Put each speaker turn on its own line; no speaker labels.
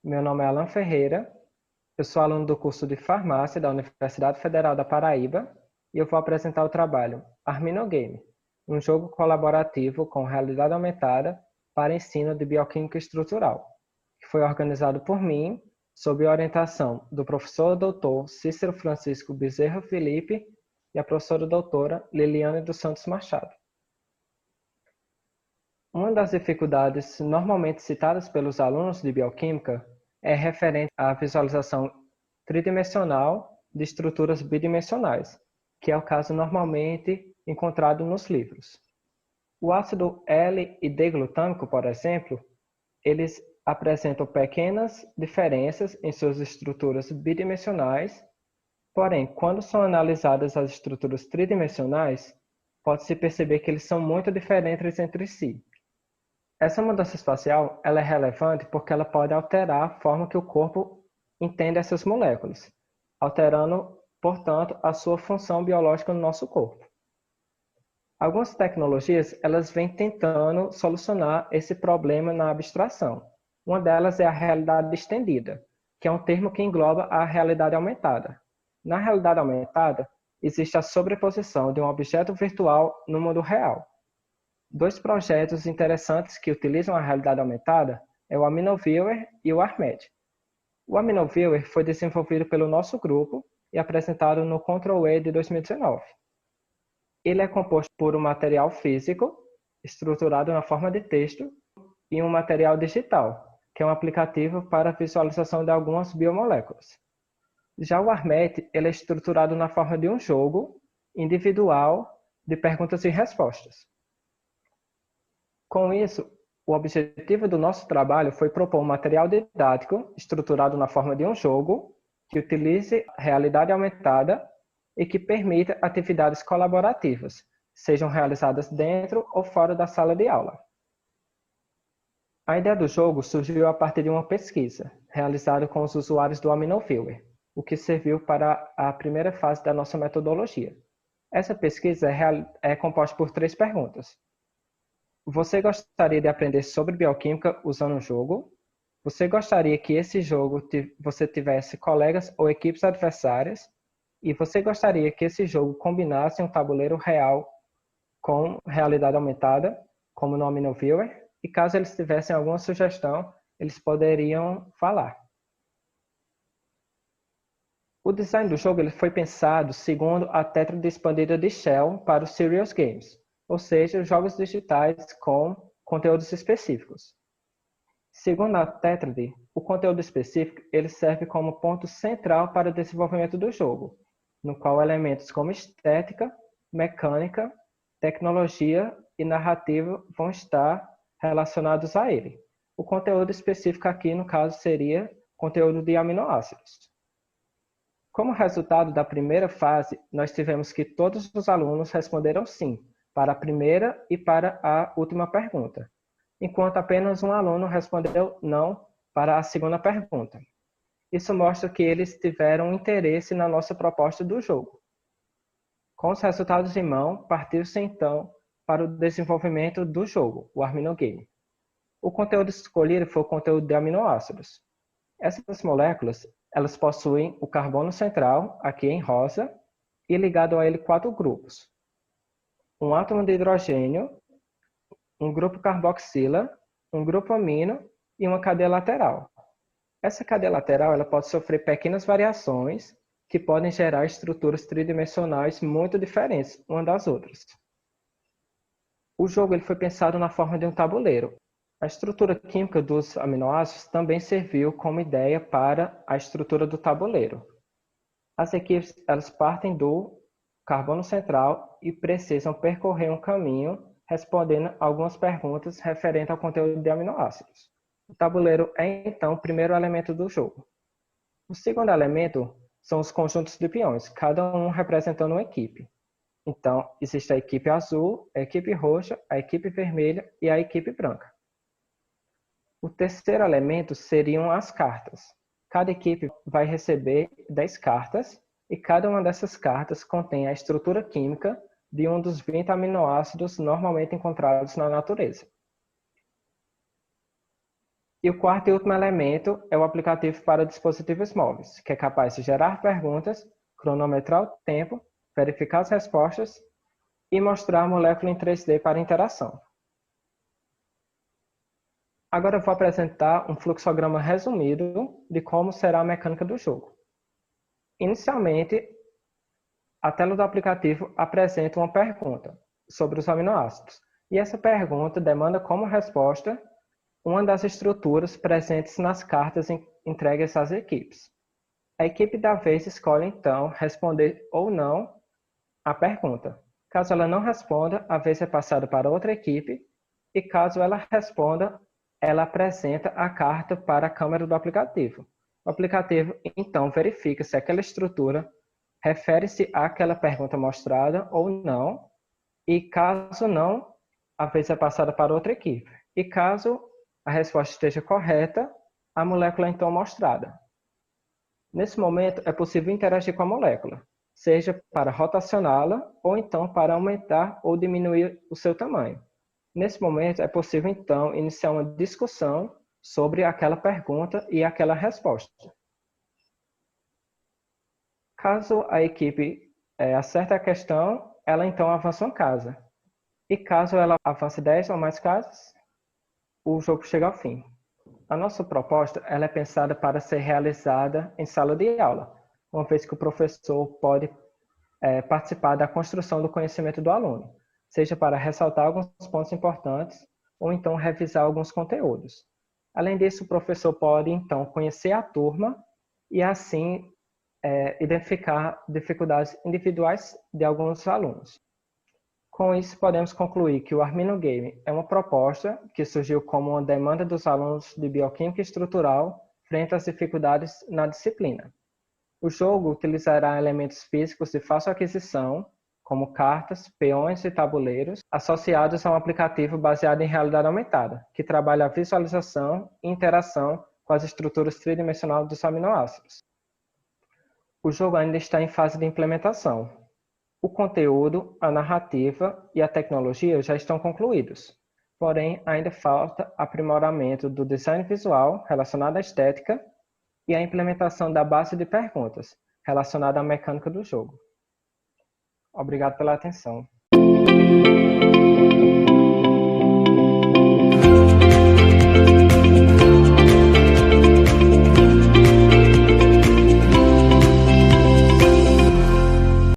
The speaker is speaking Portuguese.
Meu nome é Alan Ferreira, eu sou aluno do curso de Farmácia da Universidade Federal da Paraíba e eu vou apresentar o trabalho ArminoGame, um jogo colaborativo com realidade aumentada para ensino de bioquímica estrutural, que foi organizado por mim, sob orientação do professor Dr. Cícero Francisco Bezerra Felipe e a professora doutora Liliane dos Santos Machado. Uma das dificuldades normalmente citadas pelos alunos de bioquímica é referente à visualização tridimensional de estruturas bidimensionais, que é o caso normalmente encontrado nos livros. O ácido L e D-glutâmico, por exemplo, eles apresentam pequenas diferenças em suas estruturas bidimensionais, porém, quando são analisadas as estruturas tridimensionais, pode-se perceber que eles são muito diferentes entre si. Essa mudança espacial ela é relevante porque ela pode alterar a forma que o corpo entende essas moléculas, alterando, portanto, a sua função biológica no nosso corpo. Algumas tecnologias elas vêm tentando solucionar esse problema na abstração. Uma delas é a realidade estendida, que é um termo que engloba a realidade aumentada. Na realidade aumentada, existe a sobreposição de um objeto virtual no mundo real. Dois projetos interessantes que utilizam a realidade aumentada é o AminoViewer e o ArMed. O AminoViewer foi desenvolvido pelo nosso grupo e apresentado no Control-E de 2019. Ele é composto por um material físico, estruturado na forma de texto, e um material digital, que é um aplicativo para a visualização de algumas biomoléculas. Já o ArMed ele é estruturado na forma de um jogo individual de perguntas e respostas. Com isso, o objetivo do nosso trabalho foi propor um material didático estruturado na forma de um jogo que utilize realidade aumentada e que permita atividades colaborativas, sejam realizadas dentro ou fora da sala de aula. A ideia do jogo surgiu a partir de uma pesquisa realizada com os usuários do AminoViewer, o que serviu para a primeira fase da nossa metodologia. Essa pesquisa é composta por 3 perguntas. Você gostaria de aprender sobre bioquímica usando um jogo? Você gostaria que esse jogo você tivesse colegas ou equipes adversárias? E você gostaria que esse jogo combinasse um tabuleiro real com realidade aumentada, como no AminoViewer? E caso eles tivessem alguma sugestão, eles poderiam falar. O design do jogo ele foi pensado segundo a tétrade expandida de Shell para os Serious Games, ou seja, jogos digitais com conteúdos específicos. Segundo a tétrade, o conteúdo específico ele serve como ponto central para o desenvolvimento do jogo, no qual elementos como estética, mecânica, tecnologia e narrativa vão estar relacionados a ele. O conteúdo específico aqui, no caso, seria conteúdo de aminoácidos. Como resultado da primeira fase, nós tivemos que todos os alunos responderam sim para a primeira e para a última pergunta, enquanto apenas um aluno respondeu não para a segunda pergunta. Isso mostra que eles tiveram interesse na nossa proposta do jogo. Com os resultados em mão, partiu-se então para o desenvolvimento do jogo, o ArminoGame. O conteúdo escolhido foi o conteúdo de aminoácidos. Essas moléculas, elas possuem o carbono central, aqui em rosa, e ligado a ele 4 grupos. Um átomo de hidrogênio, um grupo carboxila, um grupo amino e uma cadeia lateral. Essa cadeia lateral ela pode sofrer pequenas variações que podem gerar estruturas tridimensionais muito diferentes umas das outras. O jogo ele foi pensado na forma de um tabuleiro. A estrutura química dos aminoácidos também serviu como ideia para a estrutura do tabuleiro. As equipes elas partem do carbono central e precisam percorrer um caminho respondendo algumas perguntas referentes ao conteúdo de aminoácidos. O tabuleiro é, então, o primeiro elemento do jogo. O segundo elemento são os conjuntos de peões, cada um representando uma equipe. Então, existe a equipe azul, a equipe roxa, a equipe vermelha e a equipe branca. O terceiro elemento seriam as cartas. Cada equipe vai receber 10 cartas e cada uma dessas cartas contém a estrutura química de um dos 20 aminoácidos normalmente encontrados na natureza. E o quarto e último elemento é o aplicativo para dispositivos móveis, que é capaz de gerar perguntas, cronometrar o tempo, verificar as respostas e mostrar a molécula em 3D para interação. Agora eu vou apresentar um fluxograma resumido de como será a mecânica do jogo. Inicialmente, a tela do aplicativo apresenta uma pergunta sobre os aminoácidos, e essa pergunta demanda como resposta uma das estruturas presentes nas cartas entregues às equipes. A equipe da vez escolhe então responder ou não à pergunta. Caso ela não responda, a vez é passada para outra equipe e caso ela responda, ela apresenta a carta para a câmera do aplicativo. O aplicativo então verifica se aquela estrutura refere-se àquela pergunta mostrada ou não e caso não, a vez é passada para outra equipe. E caso a resposta esteja correta, a molécula é então mostrada. Nesse momento, é possível interagir com a molécula, seja para rotacioná-la ou então para aumentar ou diminuir o seu tamanho. Nesse momento, é possível então iniciar uma discussão sobre aquela pergunta e aquela resposta. Caso a equipe acerte a questão, ela então avança uma casa. E caso ela avance 10 ou mais casas, o jogo chega ao fim. A nossa proposta ela é pensada para ser realizada em sala de aula, uma vez que o professor pode participar da construção do conhecimento do aluno, seja para ressaltar alguns pontos importantes ou então revisar alguns conteúdos. Além disso, o professor pode então conhecer a turma e assim identificar dificuldades individuais de alguns alunos. Com isso, podemos concluir que o Armino Game é uma proposta que surgiu como uma demanda dos alunos de Bioquímica Estrutural frente às dificuldades na disciplina. O jogo utilizará elementos físicos de fácil aquisição, como cartas, peões e tabuleiros, associados a um aplicativo baseado em realidade aumentada, que trabalha a visualização e interação com as estruturas tridimensionais dos aminoácidos. O jogo ainda está em fase de implementação. O conteúdo, a narrativa e a tecnologia já estão concluídos, porém ainda falta aprimoramento do design visual relacionado à estética e a implementação da base de perguntas relacionada à mecânica do jogo. Obrigado pela atenção.